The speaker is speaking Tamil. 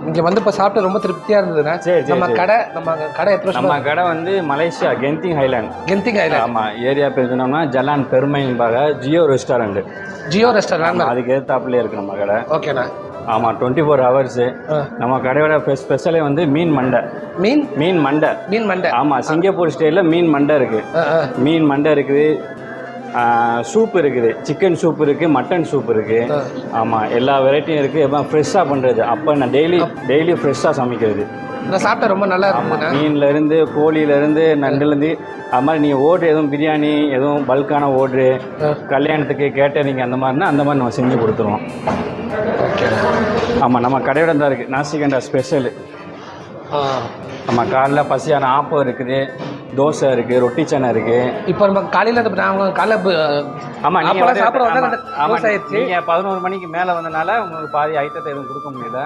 இங்க வந்து இப்ப சாப்பிட்டு ரொம்ப திருப்தியா இருந்ததுண்ணே. நம்ம கடை எத்தனை வருஷம்? நம்ம கடை வந்து மலேசியா கென்திங் ஐலாண்ட். ஆமா, ஏரியா பேர் சொன்னோம்னா ஜலான் பெருமைம்பாக ஜியோ ரெஸ்டாரண்ட். அதுக்கு எதிர்த்தாப்புல இருக்கு நம்ம கடை. ஓகேண்ணா. ஆமா, 24 hours. நம்ம கடையோட ஸ்பெஷலே வந்து மீன் மண்டை. ஆமா, சிங்கப்பூர் ஸ்டைல்ல மீன் மண்டை இருக்கு. மீன் மண்டை இருக்குது, சூப் இருக்குது, சிக்கன் சூப் இருக்குது, மட்டன் சூப் இருக்குது. ஆமாம், எல்லா வெரைட்டியும் இருக்குது. எல்லாம் ஃப்ரெஷ்ஷாக பண்ணுறது. அப்போ நான் டெய்லி ஃப்ரெஷ்ஷாக சமைக்கிறது. நான் சாப்பிட்டா ரொம்ப நல்லா இருக்கும். மீன்லேருந்து, கோழியிலேருந்து, நண்டுலேருந்து, அது மாதிரி நீங்கள் ஓர்டர் எதுவும் பிரியாணி எதுவும் பல்கான ஓர்டரு, கல்யாணத்துக்கு கேட்டரிங் அந்த மாதிரினா அந்த மாதிரி நம்ம செஞ்சு கொடுத்துருவோம். ஆமாம், நம்ம கடையோட தான் இருக்குது நாசிகண்டா ஸ்பெஷலு. நம்ம காலைல பசியான ஆப்பம் இருக்குது, தோசை இருக்குது, ரொட்டி சனை இருக்குது. இப்போ நம்ம காலையில் ஆமாம், நீங்கள் 11 மணிக்கு மேலே வந்தனால உங்களுக்கு பாதி ஐட்டத்தை எதுவும் கொடுக்க முடியல.